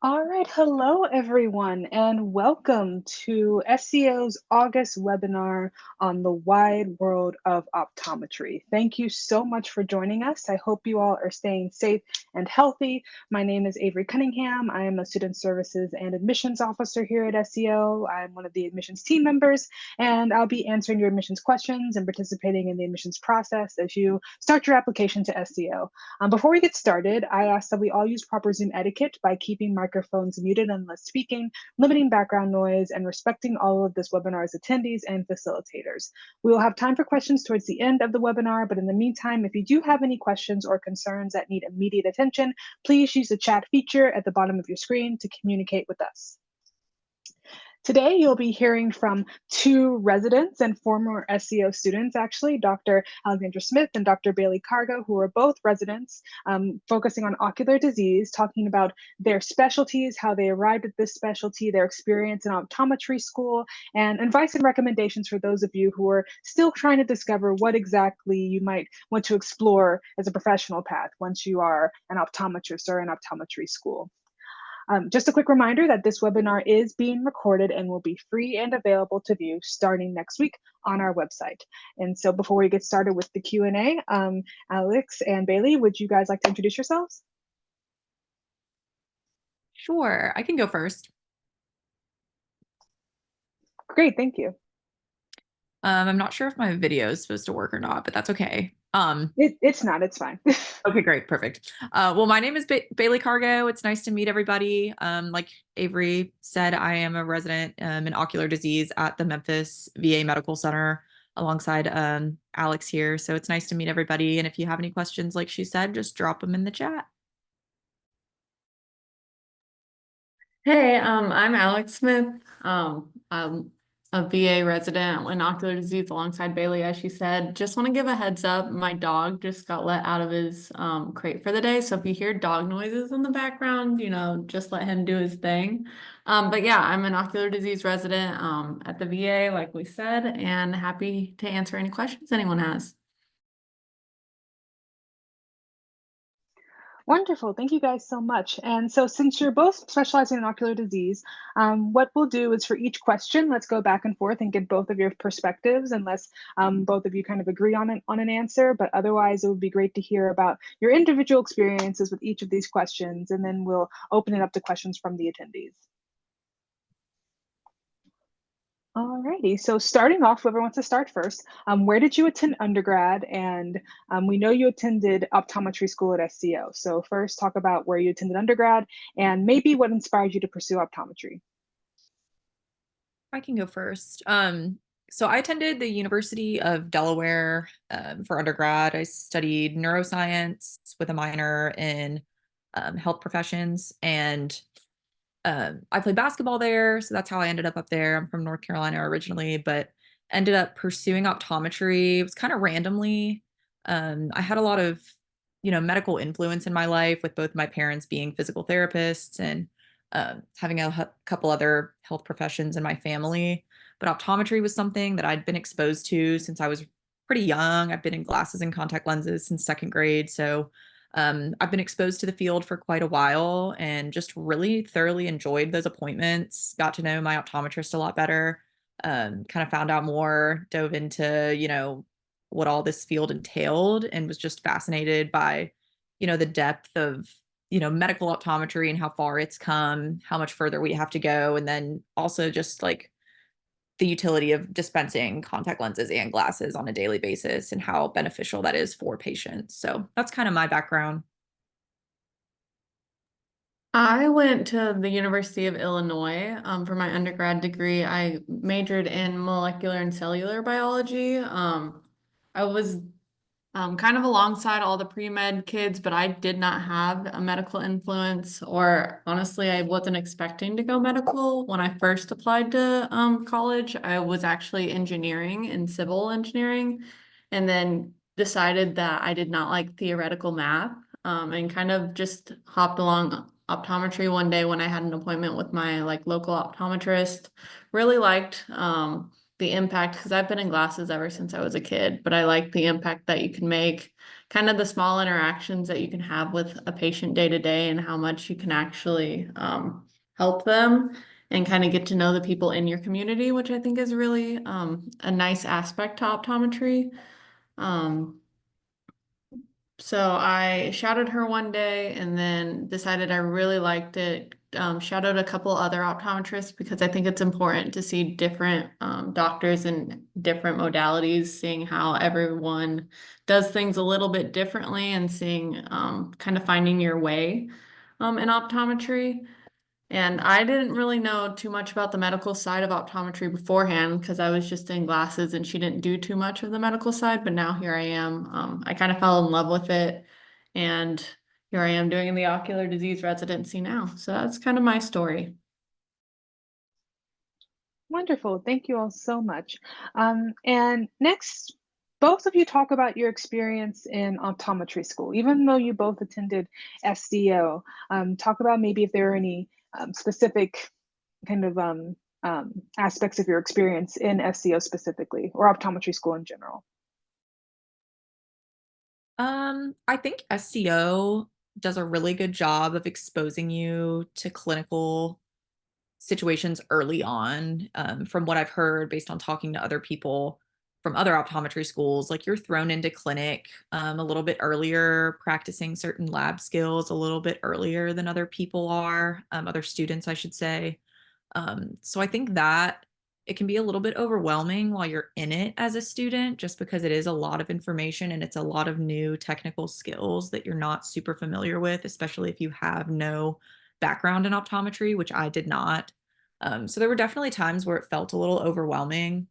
All right, hello everyone, and welcome to SCO's August webinar on the wide world of optometry. Thank you so much for joining us. I hope you all are staying safe and healthy. My name is Avery Cunningham. I am a Student Services and Admissions Officer here at SCO. I'm one of the admissions team members, and I'll be answering your admissions questions and participating in the admissions process as you start your application to SCO. Before we get started, I ask that we all use proper Zoom etiquette by keeping microphones muted unless speaking, limiting background noise, and respecting all of this webinar's attendees and facilitators. We will have time for questions towards the end of the webinar, but in the meantime, if you do have any questions or concerns that need immediate attention, please use the chat feature at the bottom of your screen to communicate with us. Today, you'll be hearing from two residents and former SCO students, actually, Dr. Alexandra Smith and Dr. Bailey Cargo, who are both residents focusing on ocular disease, talking about their specialties, how they arrived at this specialty, their experience in optometry school, and advice and recommendations for those of you who are still trying to discover what exactly you might want to explore as a professional path once you are an optometrist or in optometry school. Just a quick reminder that this webinar is being recorded and will be free and available to view starting next week on our website. And so before we get started with the Q&A, Alex and Bailey, would you guys like to introduce yourselves? Sure, I can go first. Great, thank you. I'm not sure if my video is supposed to work or not, but that's okay. It's not, it's fine. Okay, great, perfect. Well, my name is Bailey Cargo. It's nice to meet everybody. Like Avery said, I am a resident in ocular disease at the Memphis VA Medical Center alongside Alex here. So it's nice to meet everybody. And if you have any questions, like she said, just drop them in the chat. Hey, I'm Alex Smith. I'm a VA resident in ocular disease alongside Bailey, as she said. Just want to give a heads up. My dog just got let out of his crate for the day. So if you hear dog noises in the background, just let him do his thing. But yeah, I'm an ocular disease resident at the VA, like we said, and happy to answer any questions anyone has. Wonderful. Thank you guys so much. And so since you're both specializing in ocular disease, what we'll do is for each question, let's go back and forth and get both of your perspectives unless both of you kind of agree on an answer. But otherwise, it would be great to hear about your individual experiences with each of these questions. And then we'll open it up to questions from the attendees. Alrighty, so starting off, whoever wants to start first, where did you attend undergrad? And we know you attended optometry school at SCO. So first talk about where you attended undergrad and maybe what inspired you to pursue optometry. I can go first. So I attended the University of Delaware for undergrad. I studied neuroscience with a minor in health professions, and I played basketball there. So that's how I ended up there. I'm from North Carolina originally, but ended up pursuing optometry. It was kind of randomly. I had a lot of, medical influence in my life with both my parents being physical therapists and having a couple other health professions in my family. But optometry was something that I'd been exposed to since I was pretty young. I've been in glasses and contact lenses since second grade. So I've been exposed to the field for quite a while and just really thoroughly enjoyed those appointments, got to know my optometrist a lot better, kind of found out more, dove into, what all this field entailed and was just fascinated by, the depth of, medical optometry and how far it's come, how much further we have to go. And then also just like the utility of dispensing contact lenses and glasses on a daily basis and how beneficial that is for patients. So that's kind of my background. I went to the University of Illinois for my undergrad degree. I majored in molecular and cellular biology. I was kind of alongside all the pre-med kids, but I did not have a medical influence, or honestly, I wasn't expecting to go medical. When I first applied to college, I was actually engineering and civil engineering, and then decided that I did not like theoretical math, and kind of just hopped along optometry one day when I had an appointment with my local optometrist. Really liked the impact, because I've been in glasses ever since I was a kid, but I like the impact that you can make, kind of the small interactions that you can have with a patient day to day and how much you can actually help them and kind of get to know the people in your community, which I think is really a nice aspect to optometry. Um, so I shadowed her one day and then decided I really liked it. Shadowed a couple other optometrists because I think it's important to see different doctors in different modalities, seeing how everyone does things a little bit differently and seeing kind of finding your way in optometry. And I didn't really know too much about the medical side of optometry beforehand because I was just in glasses and she didn't do too much of the medical side. But now here I am. I kind of fell in love with it. And here I am doing the ocular disease residency now. So that's kind of my story. Wonderful. Thank you all so much. And next, both of you talk about your experience in optometry school, even though you both attended SCO. Talk about maybe if there are any specific kind of aspects of your experience in SCO specifically, or optometry school in general. I think SCO does a really good job of exposing you to clinical situations early on. From what I've heard based on talking to other people from other optometry schools, like you're thrown into clinic a little bit earlier, practicing certain lab skills a little bit earlier than other people are, other students, I should say. So I think that it can be a little bit overwhelming while you're in it as a student, just because it is a lot of information and it's a lot of new technical skills that you're not super familiar with, especially if you have no background in optometry, which I did not. So there were definitely times where it felt a little overwhelming.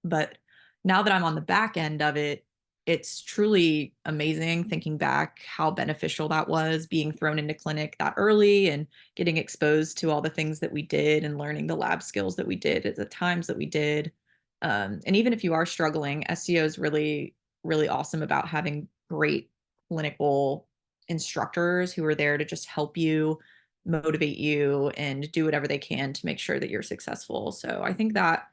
But now that I'm on the back end of it, it's truly amazing thinking back how beneficial that was, being thrown into clinic that early and getting exposed to all the things that we did and learning the lab skills that we did at the times that we did. And even if you are struggling, SEO is really, really awesome about having great clinical instructors who are there to just help you, motivate you, and do whatever they can to make sure that you're successful. So I think that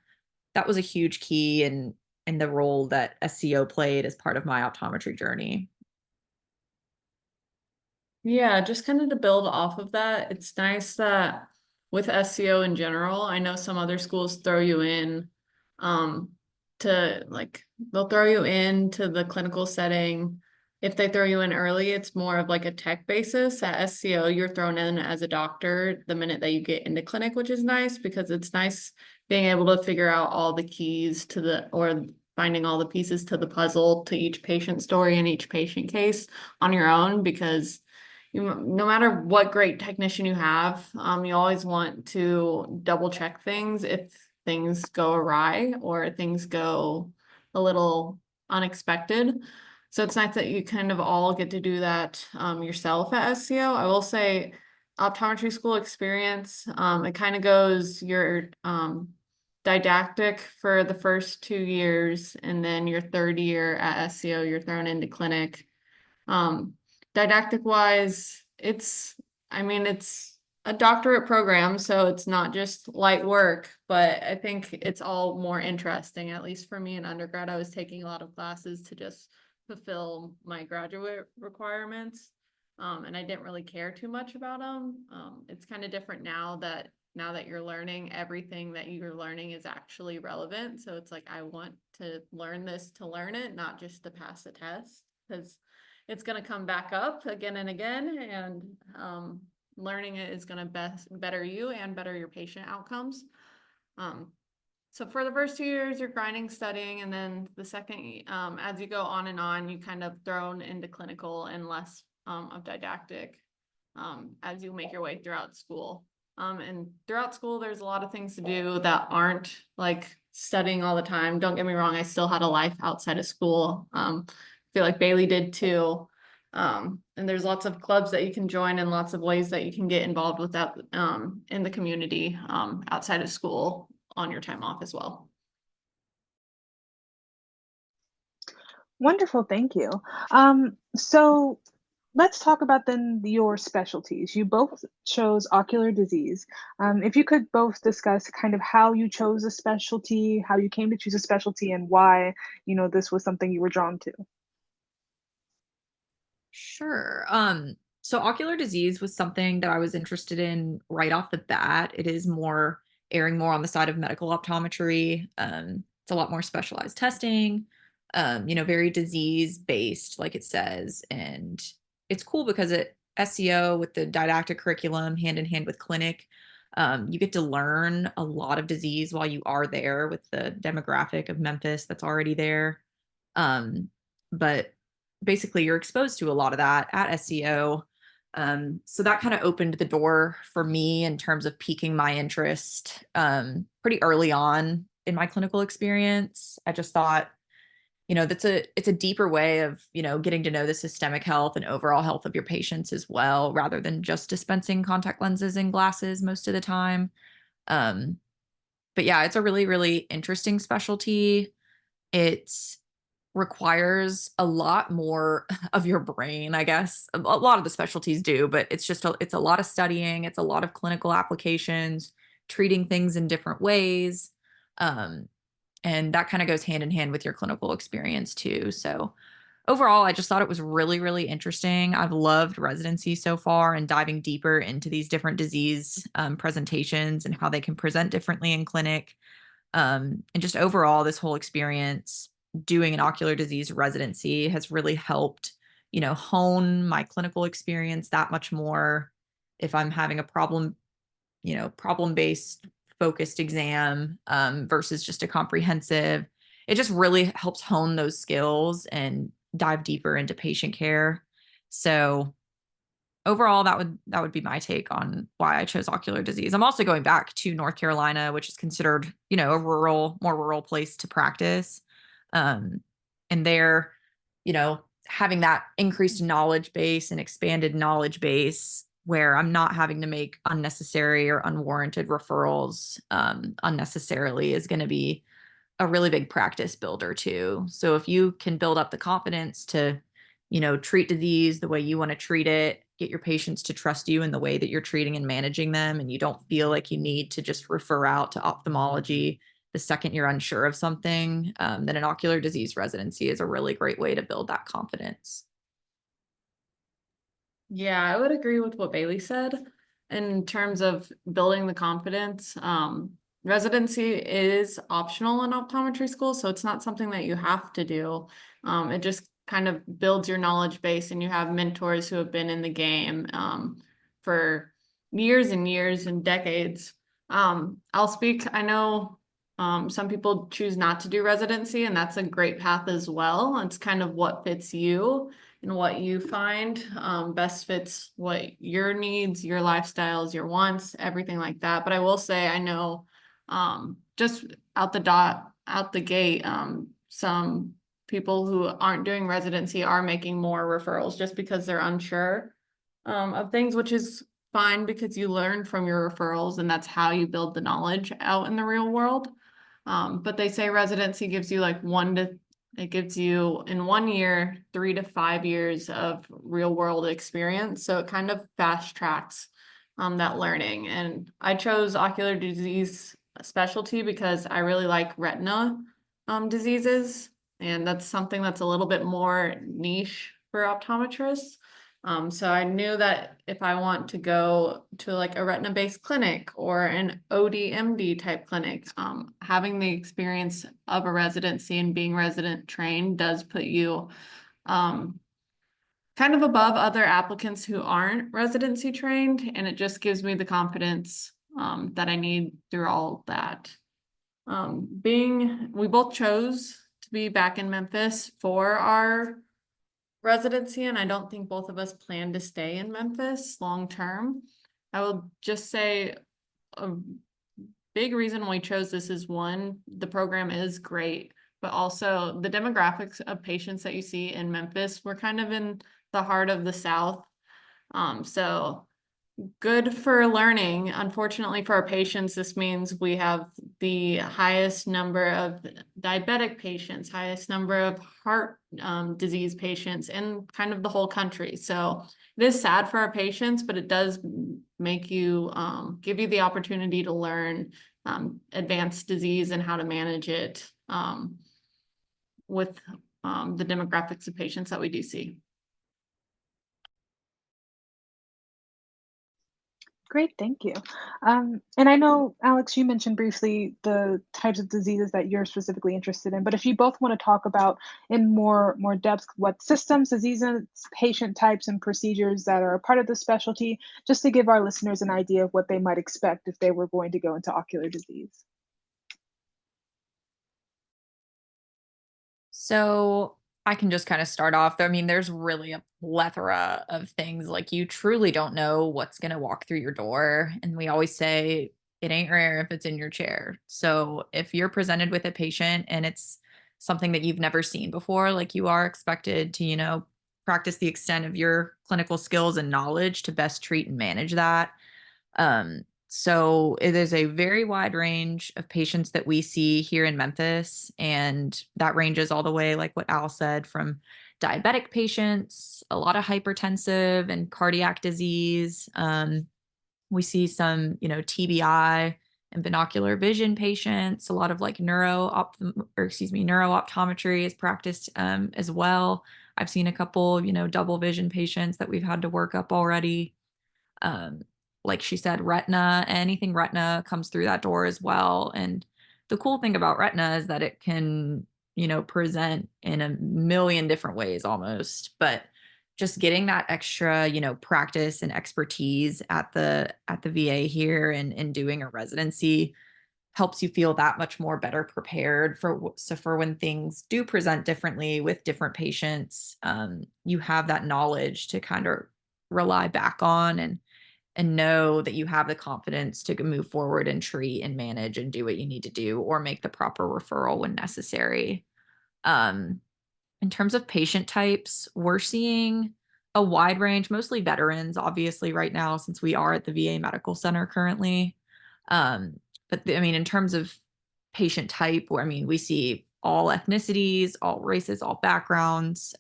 was a huge key in the role that SEO played as part of my optometry journey. Yeah, just kind of to build off of that, it's nice that with SEO in general, I know some other schools throw you in um to like they'll throw you into the clinical setting. If they throw you in early, it's more of like a tech basis. At SCO, you're thrown in as a doctor the minute that you get into clinic, which is nice because it's nice being able to figure out all the keys to the or finding all the pieces to the puzzle to each patient story and each patient case on your own because no matter what great technician you have, you always want to double check things if things go awry or things go a little unexpected. So it's nice that you kind of all get to do that yourself at SCO. I will say optometry school experience, it kind of goes your didactic for the first 2 years, and then your third year at SCO, you're thrown into clinic. Um, Didactic wise, I mean, it's a doctorate program, so it's not just light work, but I think it's all more interesting. At least for me in undergrad, I was taking a lot of classes to just fulfill my graduate requirements. And I didn't really care too much about them. It's kind of different now that you're learning, everything that you're learning is actually relevant. So it's like, I want to learn this to learn it, not just to pass a test, because it's going to come back up again and again. And learning it is going to better you and better your patient outcomes. So for the first 2 years, you're grinding, studying, and then the second, as you go on and on, you kind of thrown into clinical and less of didactic as you make your way throughout school. And throughout school, there's a lot of things to do that aren't like studying all the time. Don't get me wrong, I still had a life outside of school. I feel like Bailey did too. And there's lots of clubs that you can join and lots of ways that you can get involved with that in the community outside of school on your time off as well. Wonderful, thank you. So let's talk about then your specialties. You both chose ocular disease. If you could both discuss kind of how you chose a specialty, how you came to choose a specialty, and why, this was something you were drawn to. Sure. So ocular disease was something that I was interested in right off the bat. It is more erring more on the side of medical optometry. It's a lot more specialized testing, very disease based, like it says. And it's cool because it SCO with the didactic curriculum hand in hand with clinic, you get to learn a lot of disease while you are there with the demographic of Memphis that's already there. But basically you're exposed to a lot of that at SEO. So that kind of opened the door for me in terms of piquing my interest pretty early on in my clinical experience. I just thought, it's a deeper way of, getting to know the systemic health and overall health of your patients as well, rather than just dispensing contact lenses and glasses most of the time. Um, but yeah, it's a really, really interesting specialty. It's requires a lot more of your brain, I guess. A lot of the specialties do, but it's a lot of studying, it's a lot of clinical applications, treating things in different ways. Um, and that kind of goes hand in hand with your clinical experience too. So overall, I just thought it was really, really interesting. I've loved residency so far and diving deeper into these different disease presentations and how they can present differently in clinic. And just overall, this whole experience doing an ocular disease residency has really helped, hone my clinical experience that much more. If I'm having a problem-based focused exam versus just a comprehensive, it just really helps hone those skills and dive deeper into patient care. So overall, that would be my take on why I chose ocular disease. I'm also going back to North Carolina, which is considered, a more rural place to practice. Um, and there, having that increased knowledge base and expanded knowledge base where I'm not having to make unnecessary or unwarranted referrals unnecessarily is going to be a really big practice builder too. So if you can build up the confidence to, treat disease the way you want to treat it, get your patients to trust you in the way that you're treating and managing them, and you don't feel like you need to just refer out to ophthalmology the second you're unsure of something, then an ocular disease residency is a really great way to build that confidence. Yeah, I would agree with what Bailey said in terms of building the confidence. Residency is optional in optometry school, so it's not something that you have to do. It just kind of builds your knowledge base, and you have mentors who have been in the game for years and years and decades. I'll speak, I know some people choose not to do residency, and that's a great path as well. It's kind of what fits you and what you find best fits what your needs, your lifestyles, your wants, everything like that. But I will say, I know just out the gate, some people who aren't doing residency are making more referrals just because they're unsure of things, which is fine because you learn from your referrals and that's how you build the knowledge out in the real world. But they say residency gives you like it gives you in 1 year, 3 to 5 years of real world experience. So it kind of fast tracks that learning. And I chose ocular disease specialty because I really like retina diseases. And that's something that's a little bit more niche for optometrists. So I knew that if I want to go to like a retina-based clinic or an OD/MD type clinic, having the experience of a residency and being resident trained does put you kind of above other applicants who aren't residency trained, and it just gives me the confidence that I need through all that. We both chose to be back in Memphis for our residency, and I don't think both of us plan to stay in Memphis long term. I will just say a big reason we chose this is one, the program is great, but also the demographics of patients that you see in Memphis, we're kind of in the heart of the South. So good for learning. Unfortunately for our patients, this means we have the highest number of diabetic patients, highest number of heart disease patients in kind of the whole country. So it is sad for our patients, but it does make you give you the opportunity to learn advanced disease and how to manage it with the demographics of patients that we do see. Great, thank you. And I know, Alex, you mentioned briefly the types of diseases that you're specifically interested in, but if you both want to talk about in more depth what systems, diseases, patient types, and procedures that are a part of the specialty, just to give our listeners an idea of what they might expect if they were going to go into ocular disease. So I can just kind of start off. I mean, there's really a plethora of things. Like, you truly don't know what's going to walk through your door. And we always say it ain't rare if it's in your chair. So if you're presented with a patient and it's something that you've never seen before, like, you are expected to, practice the extent of your clinical skills and knowledge to best treat and manage that. So it is a very wide range of patients that we see here in Memphis, and that ranges all the way, like what Al said, from diabetic patients, a lot of hypertensive and cardiac disease. We see some, TBI and binocular vision patients. A lot of like neuro-optometry is practiced as well. I've seen a couple, double vision patients that we've had to work up already. um, like she said, retina, anything retina comes through that door as well. And the cool thing about retina is that it can, present in a million different ways almost. But just getting that extra, practice and expertise at the VA here and doing a residency helps you feel that much more better prepared for when things do present differently with different patients. You have that knowledge to kind of rely back on and know that you have the confidence to move forward and treat and manage and do what you need to do, or make the proper referral when necessary. Um, in terms of patient types, we're seeing a wide range, mostly veterans, obviously, right now, since we are at the VA Medical Center currently. Um, I mean, in terms of patient type, I mean, we see all ethnicities, all races, all backgrounds,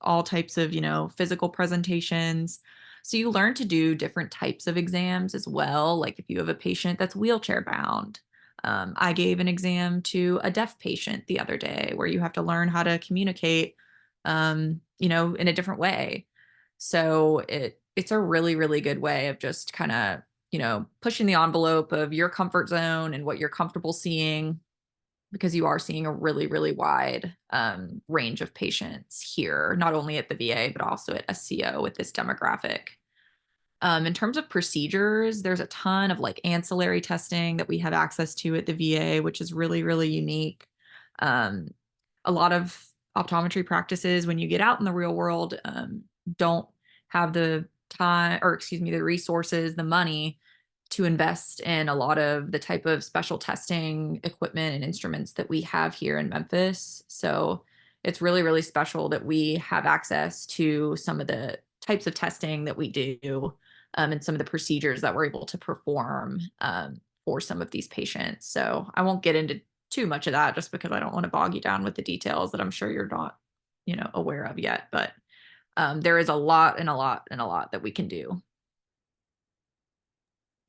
all types of, physical presentations. So you learn to do different types of exams as well. Like, if you have a patient that's wheelchair bound, I gave an exam to a deaf patient the other day where you have to learn how to communicate, in a different way. So it's a really, really good way of just kind of, pushing the envelope of your comfort zone and what you're comfortable seeing, because you are seeing a really, really wide range of patients here, not only at the VA, but also at SCO with this demographic. In terms of procedures, there's a ton of like ancillary testing that we have access to at the VA, which is really, really unique. Um, a lot of optometry practices, when you get out in the real world, don't have the time, or excuse me, the resources, the money to invest in a lot of the type of special testing equipment and instruments that we have here in Memphis. So it's really, really special that we have access to some of the types of testing that we do, and some of the procedures that we're able to perform for some of these patients. So I won't get into too much of that just because I don't want to bog you down with the details that I'm sure you're not, aware of yet. But there is a lot and a lot and a lot that we can do.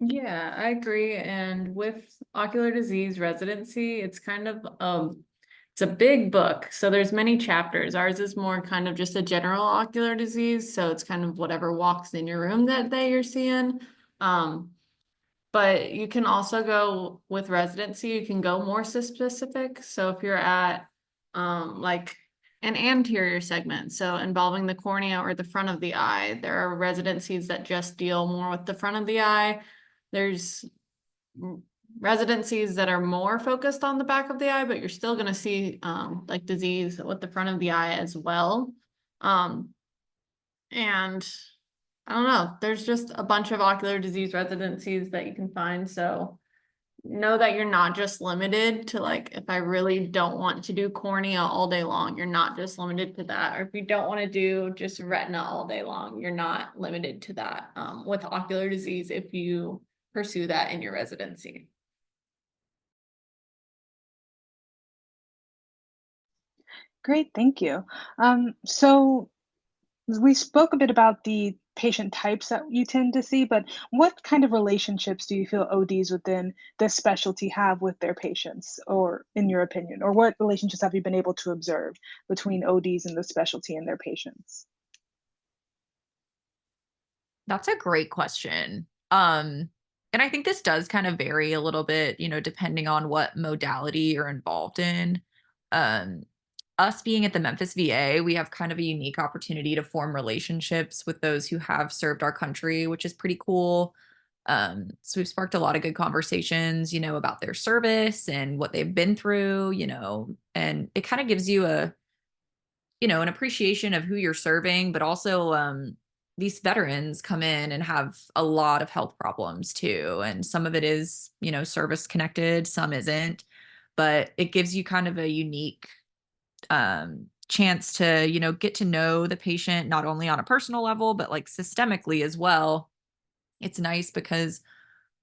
Yeah, I agree. And with ocular disease residency, it's kind of it's a big book. So there's many chapters. Ours is more kind of just a general ocular disease. So it's kind of whatever walks in your room that day you're seeing. Um, but you can also go with residency, you can go more specific. So if you're at like an anterior segment, so involving the cornea or the front of the eye, there are residencies that just deal more with the front of the eye. There's residencies that are more focused on the back of the eye, but you're still going to see like disease with the front of the eye as well. And I don't know, there's just a bunch of ocular disease residencies that you can find. So know that you're not just limited to, like, if I really don't want to do cornea all day long, you're not just limited to that. Or if you don't want to do just retina all day long, you're not limited to that with ocular disease if you pursue that in your residency. Great, thank you. So we spoke a bit about the patient types that you tend to see, but what kind of relationships do you feel ODs within this specialty have with their patients, or in your opinion, or what relationships have you been able to observe between ODs and the specialty and their patients? That's a great question. And I think this does kind of vary a little bit, depending on what modality you're involved in. Um, Us being at the Memphis VA, we have kind of a unique opportunity to form relationships with those who have served our country, which is pretty cool. So we've sparked a lot of good conversations, about their service and what they've been through, and it kind of gives you an appreciation of who you're serving, but also these veterans come in and have a lot of health problems too. And some of it is, service connected, some isn't, but it gives you kind of a unique chance to, get to know the patient, not only on a personal level, but like systemically as well. It's nice because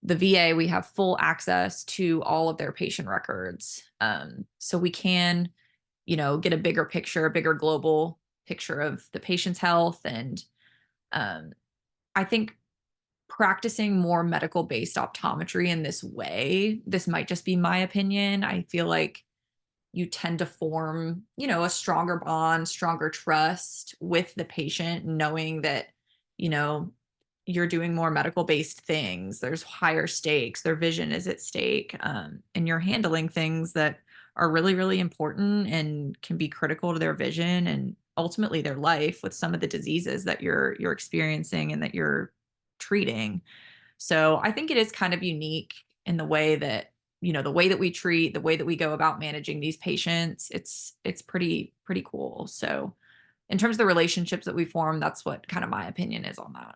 the VA, we have full access to all of their patient records. So we can, get a bigger picture, a bigger global picture of the patient's health. And um, I think practicing more medical based optometry in this way, this might just be my opinion. I feel like you tend to form, a stronger bond, stronger trust with the patient, knowing that, you know, you're doing more medical based things. There's higher stakes, their vision is at stake, and you're handling things that are really, really important and can be critical to their vision and ultimately their life with some of the diseases that you're experiencing and that you're treating. So I think it is kind of unique in the way that, the way that we treat, the way that we go about managing these patients, it's pretty cool. So in terms of the relationships that we form, that's what kind of my opinion is on that.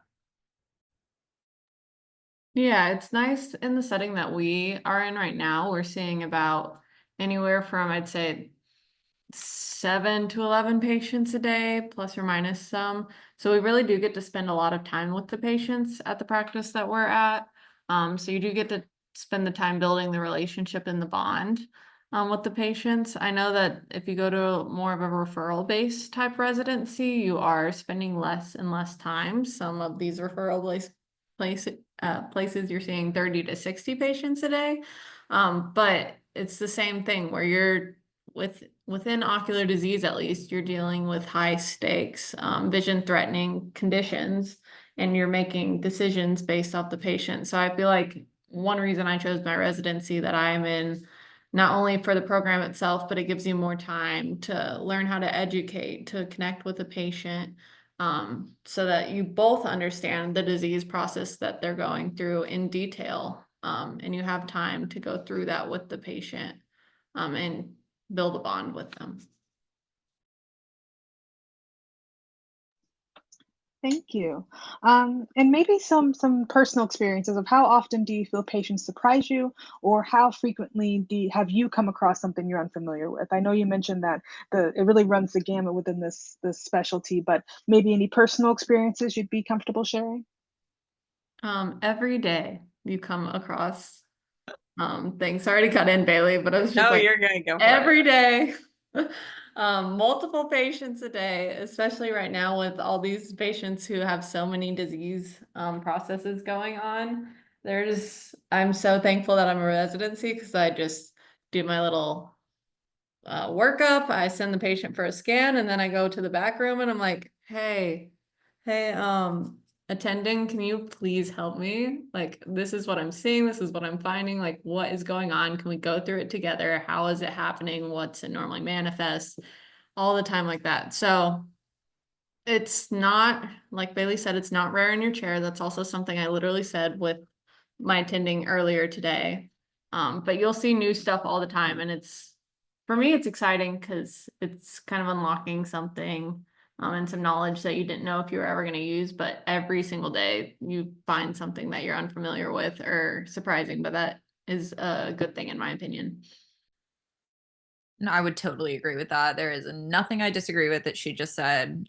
Yeah, it's nice in the setting that we are in right now. We're seeing about anywhere from, I'd say, 7 to 11 patients a day, plus or minus some. So we really do get to spend a lot of time with the patients at the practice that we're at. So you do get to spend the time building the relationship and the bond with the patients. I know that if you go to more of a referral-based type residency, you are spending less and less time. Some of these places you're seeing 30 to 60 patients a day. But it's the same thing where you're within ocular disease, at least you're dealing with high stakes, vision threatening conditions, and you're making decisions based off the patient. So I feel like one reason I chose my residency that I'm in, not only for the program itself, but it gives you more time to learn how to educate, to connect with the patient, so that you both understand the disease process that they're going through in detail. And you have time to go through that with the patient, and build a bond with them. Thank you. And maybe some personal experiences of how often do you feel patients surprise you, or how frequently have you come across something you're unfamiliar with? I know you mentioned that it really runs the gamut within this specialty, but maybe any personal experiences you'd be comfortable sharing? Every day you come across things. Sorry to cut in, Bailey, but I was just No, like you're gonna go for it. every day. Multiple patients a day, especially right now with all these patients who have so many disease processes going on. I'm so thankful that I'm a residency because I just do my little workup. I send the patient for a scan, and then I go to the back room and I'm like, hey, attending, can you please help me? Like, this is what I'm seeing. This is what I'm finding. Like, what is going on? Can we go through it together? How is it happening? What's it normally manifest? All the time like that. So it's not, like Bailey said, it's not rare in your chair. That's also something I literally said with my attending earlier today. But you'll see new stuff all the time. And for me, it's exciting because it's kind of unlocking something, and some knowledge that you didn't know if you were ever going to use. But every single day you find something that you're unfamiliar with or surprising, but that is a good thing in my opinion. No, I would totally agree with that. There is nothing I disagree with that she just said.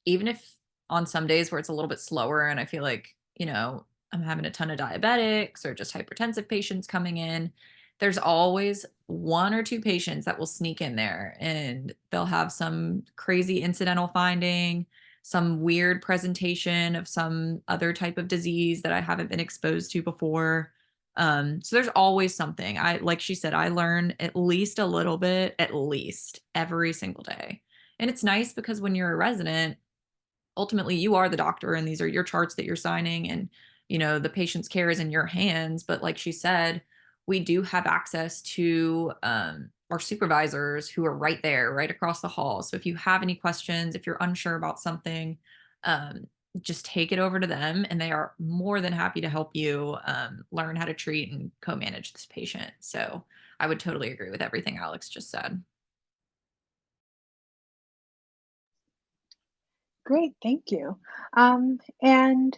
Even if on some days where it's a little bit slower and I feel like, I'm having a ton of diabetics or just hypertensive patients coming in, there's always one or two patients that will sneak in there and they'll have some crazy incidental finding, some weird presentation of some other type of disease that I haven't been exposed to before. So there's always something. Like she said, I learn at least a little bit, at least every single day. And it's nice because when you're a resident, ultimately you are the doctor and these are your charts that you're signing, and the patient's care is in your hands. But like she said, we do have access to our supervisors who are right there, right across the hall. So if you have any questions, if you're unsure about something, um, just take it over to them and they are more than happy to help you learn how to treat and co-manage this patient. So I would totally agree with everything Alex just said. Great, thank you. And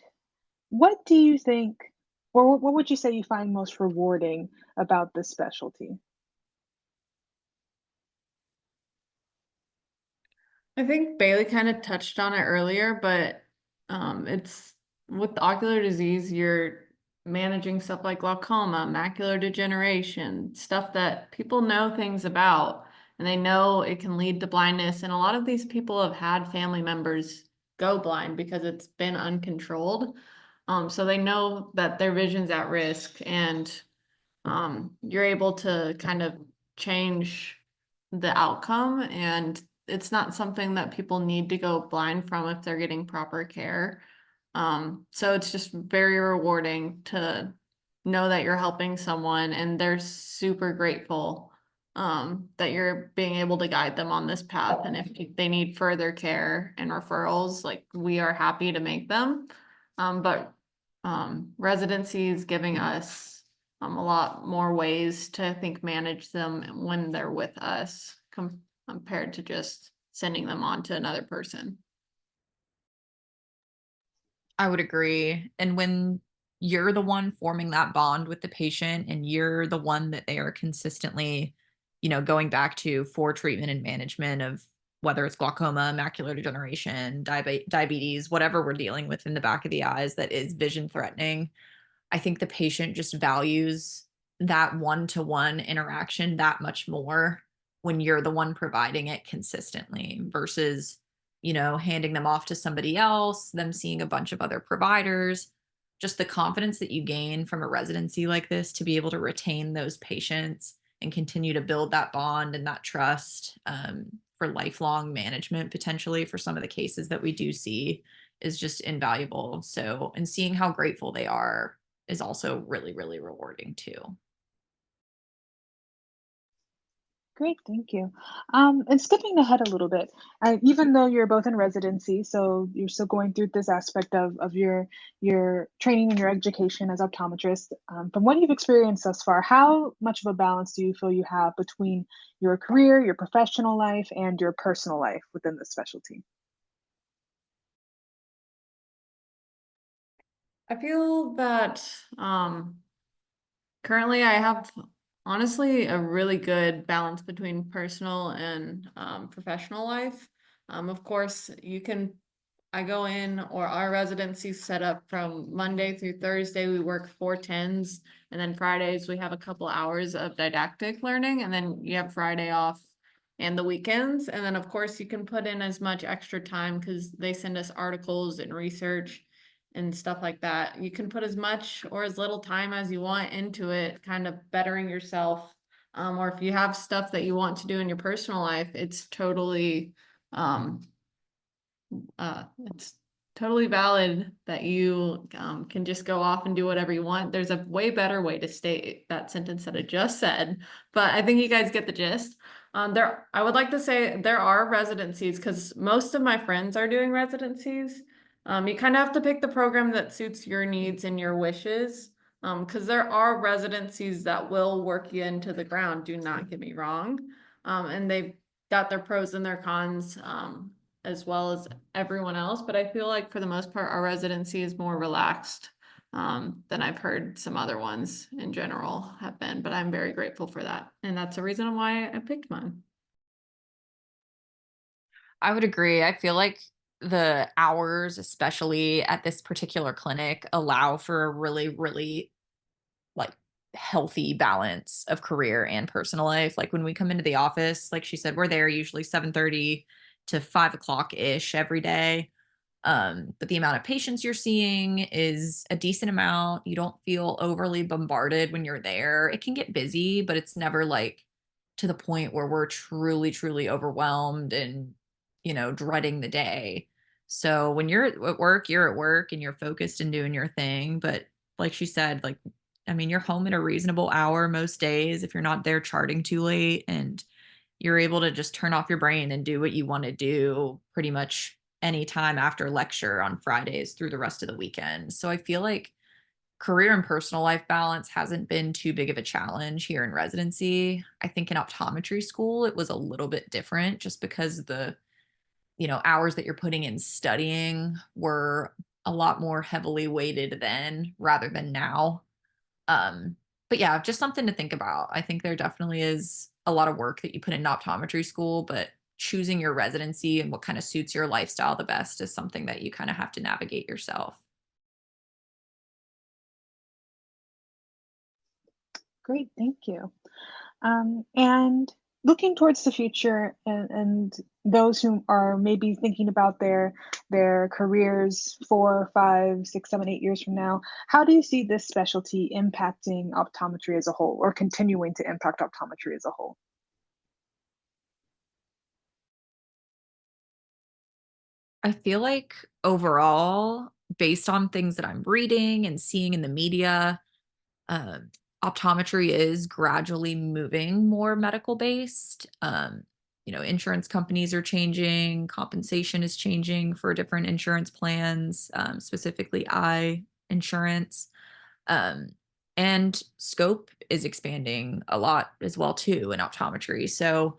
what do you think, or what would you say you find most rewarding about this specialty? I think Bailey kind of touched on it earlier, but it's with ocular disease, you're managing stuff like glaucoma, macular degeneration, stuff that people know things about, and they know it can lead to blindness. And a lot of these people have had family members go blind because it's been uncontrolled. So they know that their vision's at risk, and you're able to kind of change the outcome, and it's not something that people need to go blind from if they're getting proper care. So it's just very rewarding to know that you're helping someone and they're super grateful that you're being able to guide them on this path. And if they need further care and referrals, like we are happy to make them. But residency is giving us a lot more ways to, I think, manage them when they're with us compared to just sending them on to another person. I would agree. And when you're the one forming that bond with the patient and you're the one that they are consistently, going back to for treatment and management of whether it's glaucoma, macular degeneration, diabetes, whatever we're dealing with in the back of the eyes that is vision threatening, I think the patient just values that one-to-one interaction that much more when you're the one providing it consistently versus, handing them off to somebody else, them seeing a bunch of other providers. Just the confidence that you gain from a residency like this to be able to retain those patients and continue to build that bond and that trust for lifelong management, potentially for some of the cases that we do see, is just invaluable. So, and seeing how grateful they are is also really, really rewarding too. Great, thank you. And skipping ahead a little bit, even though you're both in residency, so you're still going through this aspect of your training and your education as optometrist. From what you've experienced thus far, how much of a balance do you feel you have between your career, your professional life, and your personal life within the specialty? I feel that currently I have honestly a really good balance between personal and professional life. Of course, I go in, or our residency set up from Monday through Thursday. We work 4 10s, and then Fridays we have a couple hours of didactic learning, and then you have Friday off and the weekends. And then of course you can put in as much extra time because they send us articles and research and stuff like that. You can put as much or as little time as you want into it, kind of bettering yourself. Or if you have stuff that you want to do in your personal life, um, it's totally valid that you can just go off and do whatever you want. There's a way better way to state that sentence that I just said, but I think you guys get the gist. I would like to say there are residencies because most of my friends are doing residencies. You kind of have to pick the program that suits your needs and your wishes. Because there are residencies that will work you into the ground. Do not get me wrong. And they've got their pros and their cons. As well as everyone else, but I feel like for the most part, our residency is more relaxed than I've heard some other ones in general have been, but I'm very grateful for that. And that's the reason why I picked mine. I would agree. I feel like the hours, especially at this particular clinic, allow for a really, really like healthy balance of career and personal life. Like when we come into the office, like she said, we're there usually 7:30 to 5 o'clock ish every day. But the amount of patients you're seeing is a decent amount. You don't feel overly bombarded when you're there. It can get busy, but it's never like to the point where we're truly, truly overwhelmed and, dreading the day. So when you're at work and you're focused and doing your thing. But like she said, like, I mean, you're home at a reasonable hour most days if you're not there charting too late, and you're able to just turn off your brain and do what you want to do pretty much any time after lecture on Fridays through the rest of the weekend. So I feel like career and personal life balance hasn't been too big of a challenge here in residency. I think in optometry school, it was a little bit different just because the, hours that you're putting in studying were a lot more heavily weighted then rather than now. Um, but yeah, just something to think about. I think there definitely is a lot of work that you put in optometry school, but choosing your residency and what kind of suits your lifestyle the best is something that you kind of have to navigate yourself. Great, thank you. And looking towards the future, and those who are maybe thinking about their careers 4, 5, 6, 7, 8 years from now, how do you see this specialty impacting optometry as a whole, or continuing to impact optometry as a whole? I feel like overall, based on things that I'm reading and seeing in the media, um, optometry is gradually moving more medical based. Insurance companies are changing, compensation is changing for different insurance plans, specifically eye insurance. Um, and scope is expanding a lot as well too in optometry. So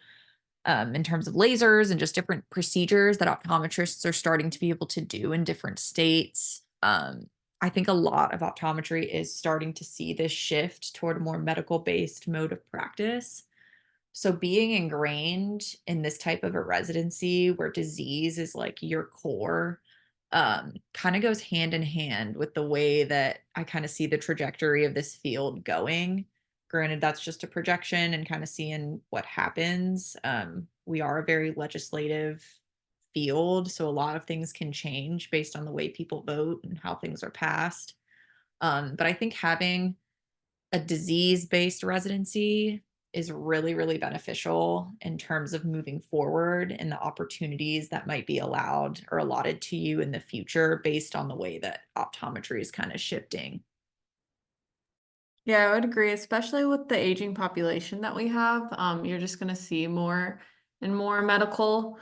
in terms of lasers and just different procedures that optometrists are starting to be able to do in different states. I think a lot of optometry is starting to see this shift toward a more medical based mode of practice. So being ingrained in this type of a residency where disease is like your core, kind of goes hand in hand with the way that I kind of see the trajectory of this field going. Granted, that's just a projection and kind of seeing what happens. We are a very legislative field, so a lot of things can change based on the way people vote and how things are passed. But I think having a disease-based residency is really, really beneficial in terms of moving forward and the opportunities that might be allowed or allotted to you in the future based on the way that optometry is kind of shifting. Yeah, I would agree, especially with the aging population that we have. You're just going to see more and more medical.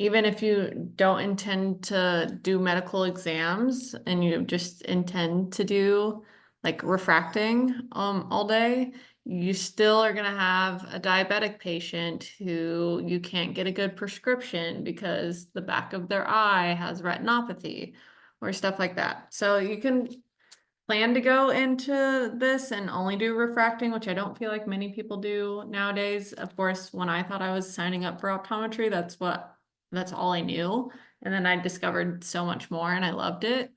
Even if you don't intend to do medical exams and you just intend to do like refracting all day, you still are going to have a diabetic patient who you can't get a good prescription because the back of their eye has retinopathy or stuff like that. So you can plan to go into this and only do refracting, which I don't feel like many people do nowadays. Of course, when I thought I was signing up for optometry, that's all I knew. And then I discovered so much more and I loved it.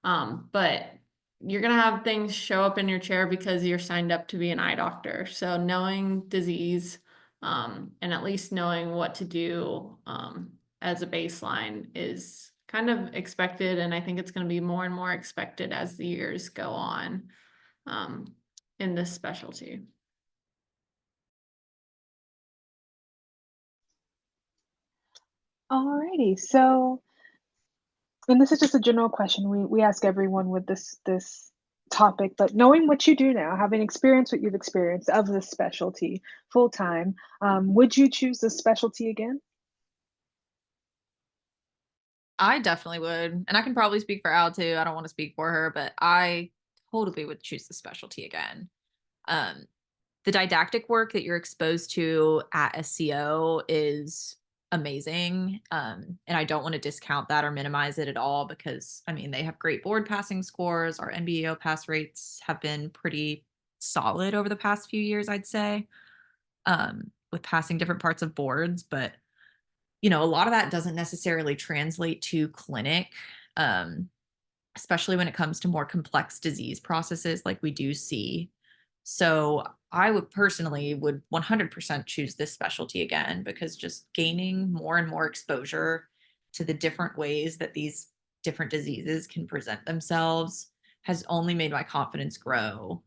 But you're gonna have things show up in your chair because you're signed up to be an eye doctor. So knowing disease, and at least knowing what to do, as a baseline is kind of expected, and I think it's going to be more and more expected as the years go on, um, in this specialty. Alrighty, so, and this is just a general question we ask everyone with this topic, but knowing what you do now, having experienced what you've experienced of this specialty full time, would you choose this specialty again? I definitely would. And I can probably speak for Al too. I don't want to speak for her, but I totally would choose the specialty again. Um, the didactic work that you're exposed to at SCO is amazing. And I don't want to discount that or minimize it at all because, I mean, they have great board passing scores. Our NBEO pass rates have been pretty solid over the past few years, I'd say, with passing different parts of boards. But, a lot of that doesn't necessarily translate to clinic. Um, Especially when it comes to more complex disease processes like we do see. So I would personally would 100% choose this specialty again, because just gaining more and more exposure to the different ways that these different diseases can present themselves has only made my confidence grow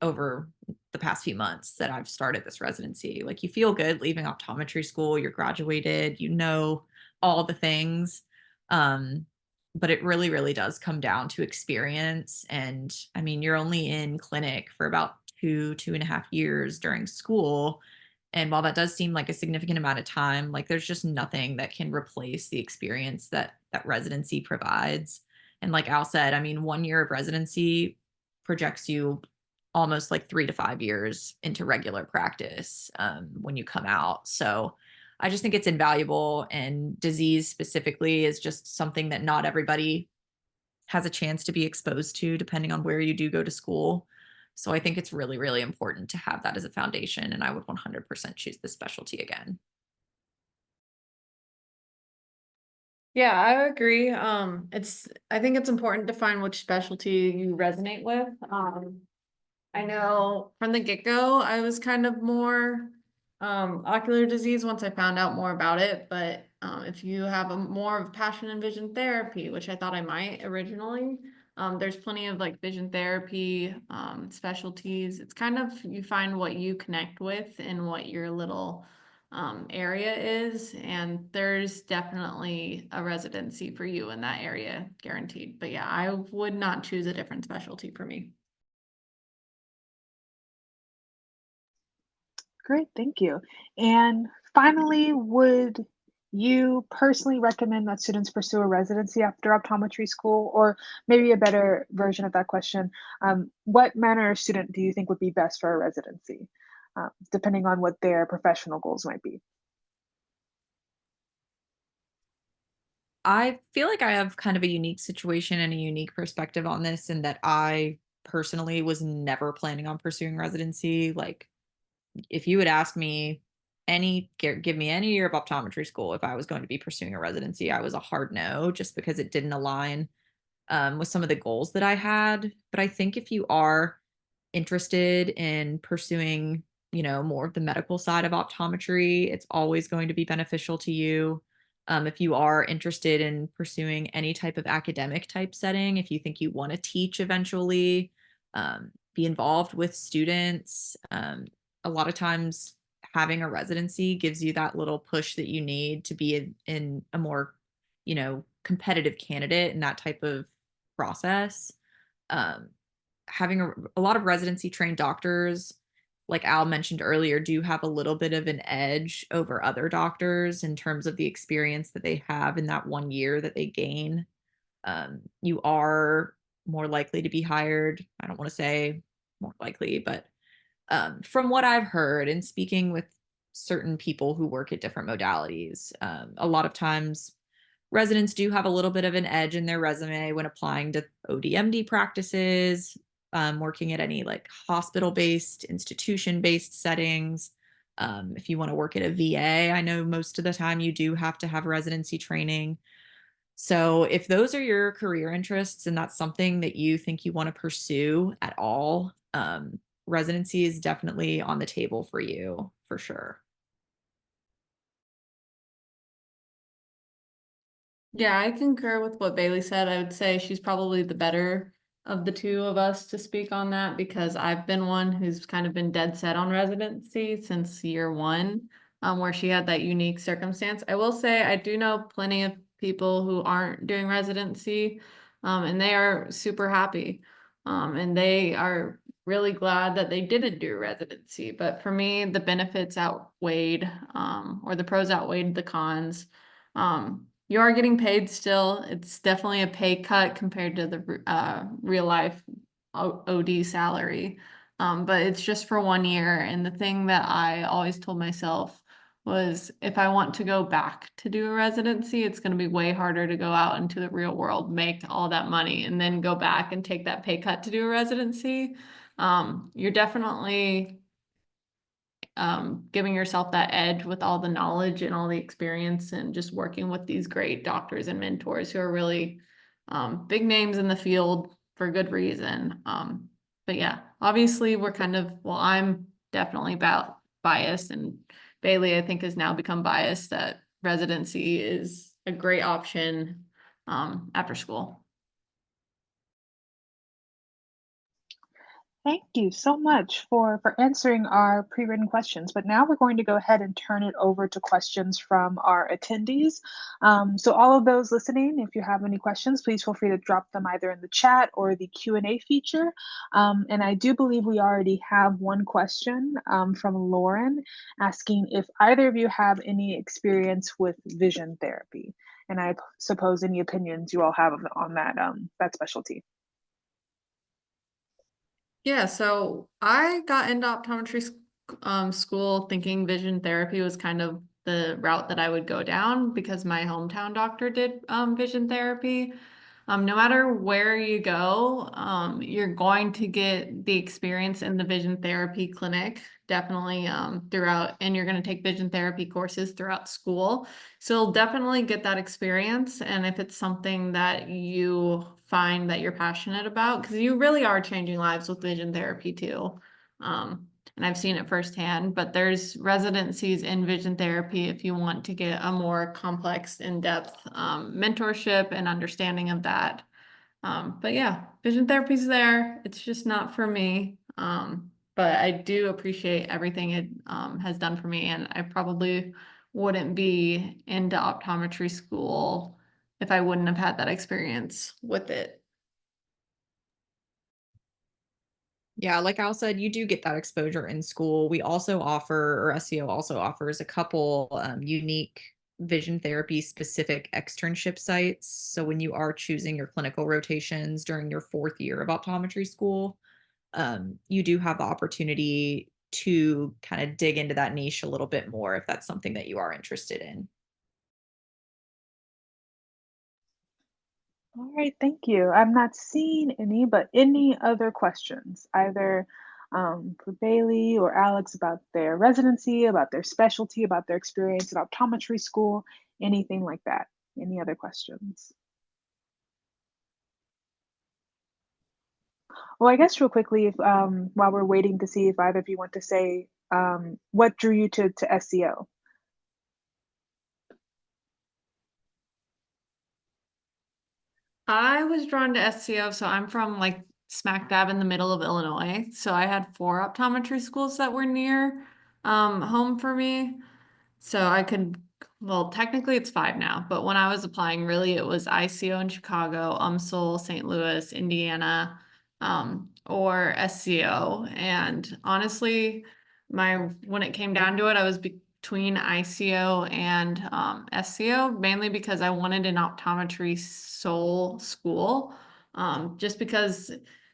over the past few months that I've started this residency. Like, you feel good leaving optometry school, you're graduated, you know all the things. Um, but it really, really does come down to experience. And I mean, you're only in clinic for about 2.5 years during school. And while that does seem like a significant amount of time, like, there's just nothing that can replace the experience that that residency provides. And like Al said, I mean, 1 year of residency projects you almost like 3 to 5 years into regular practice when you come out. So I just think it's invaluable. And disease specifically is just something that not everybody has a chance to be exposed to, depending on where you do go to school. So I think it's really, really important to have that as a foundation. And I would 100% choose this specialty again. Yeah, I agree. I think it's important to find which specialty you resonate with. I know from the get-go, I was kind of more ocular disease once I found out more about it. But if you have a more of passion in vision therapy, which I thought I might originally, there's plenty of like vision therapy specialties. It's kind of, you find what you connect with and what your little area is, and there's definitely a residency for you in that area, guaranteed. But yeah, I would not choose a different specialty for me. Great, thank you. And finally, would you personally recommend that students pursue a residency after optometry school? Or maybe a better version of that question, what manner of student do you think would be best for a residency, depending on what their professional goals might be? I feel like I have kind of a unique situation and a unique perspective on this, in that I personally was never planning on pursuing residency. Like, if you would ask me give me any year of optometry school if I was going to be pursuing a residency, I was a hard no, just because it didn't align with some of the goals that I had. But I think if you are interested in pursuing, more of the medical side of optometry, it's always going to be beneficial to you. If you are interested in pursuing any type of academic type setting, if you think you want to teach eventually, be involved with students, a lot of times having a residency gives you that little push that you need to be in a more, competitive candidate in that type of process. Um, Having a lot of residency trained doctors, like Al mentioned earlier, do have a little bit of an edge over other doctors in terms of the experience that they have in that 1 year that they gain. You are more likely to be hired. I don't want to say more likely, but from what I've heard and speaking with certain people who work at different modalities, a lot of times residents do have a little bit of an edge in their resume when applying to ODMD practices, working at any like hospital based, institution based settings. If you want to work at a VA, I know most of the time you do have to have residency training. So if those are your career interests and that's something that you think you want to pursue at all, residency is definitely on the table for you for sure. Yeah, I concur with what Bailey said. I would say she's probably the better of the two of us to speak on that, because I've been one who's kind of been dead set on residency since year one, where she had that unique circumstance. I will say I do know plenty of people who aren't doing residency, and they are super happy. And they are really glad that they didn't do residency. But for me, the benefits outweighed, or the pros outweighed the cons. You are getting paid still. It's definitely a pay cut compared to the real life OD salary. But it's just for 1 year. And the thing that I always told myself was, if I want to go back to do a residency, it's going to be way harder to go out into the real world, make all that money, and then go back and take that pay cut to do a residency. You're definitely giving yourself that edge with all the knowledge and all the experience, and just working with these great doctors and mentors who are really big names in the field for good reason. But But yeah, obviously we're I'm definitely about biased, and Bailey, I think, has now become biased that residency is a great option after school. Thank you so much for answering our pre-written questions. But now we're going to go ahead and turn it over to questions from our attendees. So all of those listening, if you have any questions, please feel free to drop them either in the chat or the Q&A feature. And I do believe we already have one question from Lauren asking if either of you have any experience with vision therapy. And I suppose any opinions you all have on that specialty. Yeah, so I got into optometry school thinking vision therapy was kind of the route that I would go down because my hometown doctor did vision therapy. No matter where you go, you're going to get the experience in the vision therapy clinic, definitely throughout, and you're going to take vision therapy courses throughout school. So you'll definitely get that experience. And if it's something that you find that you're passionate about, because you really are changing lives with vision therapy too. And I've seen it firsthand, but there's residencies in vision therapy if you want to get a more complex, in-depth mentorship and understanding of that. But yeah, vision therapy's there. It's just not for me. But I do appreciate everything it has done for me, and I probably wouldn't be into optometry school if I wouldn't have had that experience with it. Yeah, like Al said, you do get that exposure in school. We also offer, or SCO also offers, a couple unique vision therapy specific externship sites. So when you are choosing your clinical rotations during your 4th year of optometry school, you do have the opportunity to kind of dig into that niche a little bit more if that's something that you are interested in. All right, thank you. I'm not seeing any, but any other questions, either for Bailey or Alex about their residency, about their specialty, about their experience at optometry school, anything like that? Any other questions? Well, I guess real quickly, if while we're waiting to see if either of you want to say what drew you to SEO? I was drawn to SCO, so I'm from like smack dab in the middle of Illinois. So I had 4 optometry schools that were near home for me. So I could, well, technically it's 5 now, but when I was applying, really it was ICO in Chicago, UMSL, St. Louis, Indiana, or SCO. And honestly, when it came down to it, I was between ICO and SCO, mainly because I wanted an optometry sole school, just because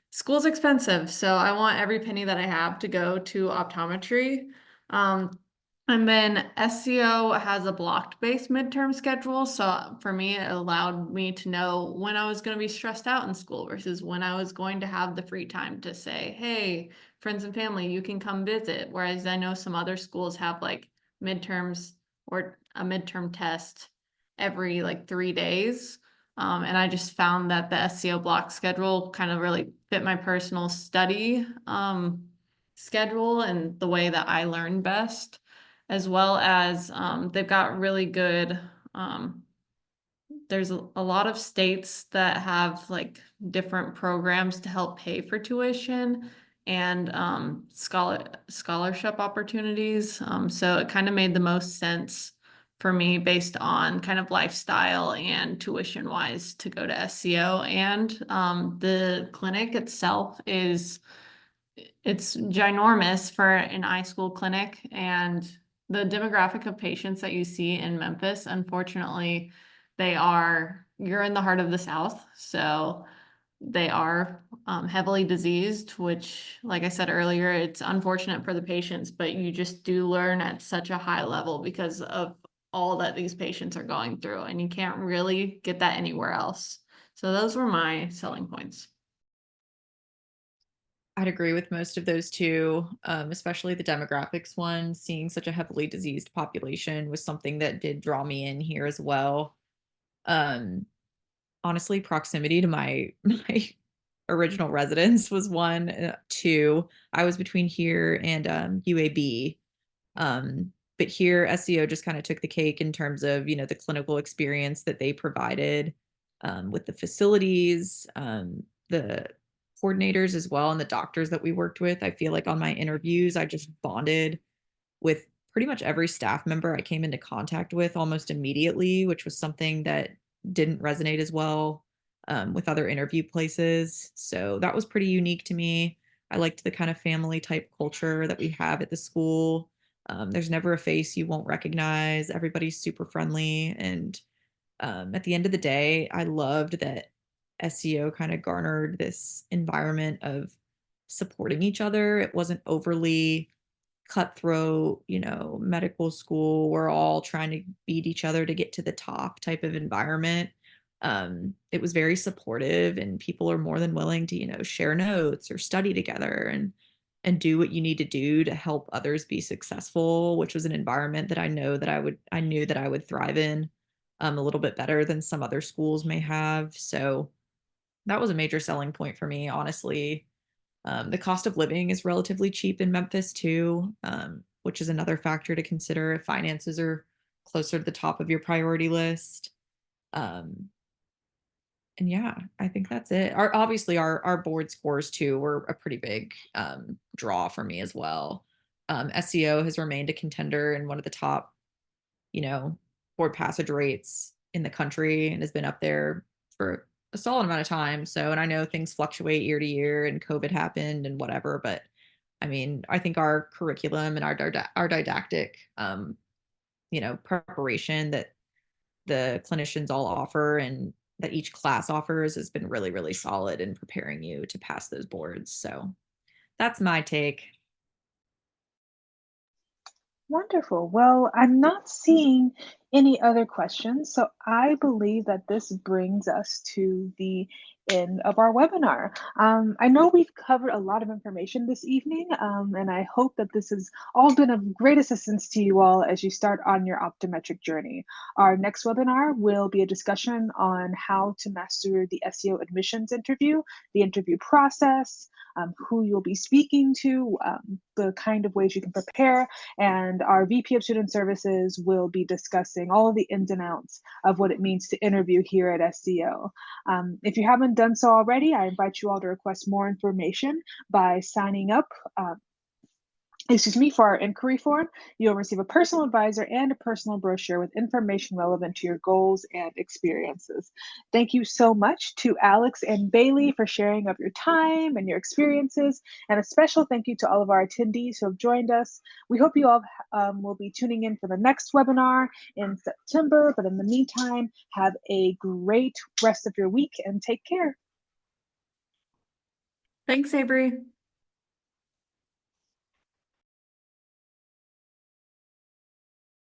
school's expensive. So I want every penny that I have to go to optometry. And then SCO has a blocked-based midterm schedule. So for me, it allowed me to know when I was going to be stressed out in school versus when I was going to have the free time to say, hey, friends and family, you can come visit. Whereas I know some other schools have like midterms or a midterm test every like 3 days. And I just found that the SCO block schedule kind of really fit my personal study schedule and the way that I learn best, as well as they've got really good, there's a lot of states that have like different programs to help pay for tuition and scholarship opportunities. So it kind of made the most sense for me based on kind of lifestyle and tuition wise to go to SCO. And the clinic itself it's ginormous for an eye school clinic, and the demographic of patients that you see in Memphis, unfortunately, you're in the heart of the South, so they are heavily diseased, which, like I said earlier, it's unfortunate for the patients, but you just do learn at such a high level because of all that these patients are going through, and you can't really get that anywhere else. So those were my selling points. I'd agree with most of those too, especially the demographics one. Seeing such a heavily diseased population was something that did draw me in here as well. Um, Honestly, proximity to my my original residence was one. Two, I was between here and UAB. But here, SCO just kind of took the cake in terms of, the clinical experience that they provided with the facilities, the coordinators as well, and the doctors that we worked with. I feel like on my interviews, I just bonded with pretty much every staff member I came into contact with almost immediately, which was something that didn't resonate as well with other interview places. So that was pretty unique to me. I liked the kind of family type culture that we have at the school. There's never a face you won't recognize. Everybody's super friendly. And at the end of the day, I loved that SEO kind of garnered this environment of supporting each other. It wasn't overly cutthroat, medical school. We're all trying to beat each other to get to the top type of environment. It was very supportive, and people are more than willing to, share notes or study together and do what you need to do to help others be successful, which was an environment that I knew that I would thrive in a little bit better than some other schools may have. So that was a major selling point for me, honestly. The cost of living is relatively cheap in Memphis too, which is another factor to consider if finances are closer to the top of your priority list. Um, and yeah, I think that's it. Our board scores too were a pretty big draw for me as well. SEO has remained a contender and one of the top, you know, board passage rates in the country and has been up there for a solid amount of time. So, and I know things fluctuate year to year and COVID happened and whatever, but I mean, I think our curriculum and our didactic, preparation that the clinicians all offer and that each class offers has been really, really solid in preparing you to pass those boards. So that's my take. Wonderful. Well, I'm not seeing any other questions, so I believe that this brings us to the end of our webinar. I know we've covered a lot of information this evening, and I hope that this has all been of great assistance to you all as you start on your optometric journey. Our next webinar will be a discussion on how to master the SEO admissions interview, the interview process, who you'll be speaking to, the kind of ways you can prepare, and our VP of Student Services will be discussing all of the ins and outs of what it means to interview here at SCO. If you haven't done so already, I invite you all to request more information by signing up for our inquiry form. You'll receive a personal advisor and a personal brochure with information relevant to your goals and experiences. Thank you so much to Alex and Bailey for sharing of your time and your experiences, and a special thank you to all of our attendees who have joined us. We hope you all will be tuning in for the next webinar in September, but in the meantime, have a great rest of your week and take care. Thanks, Avery.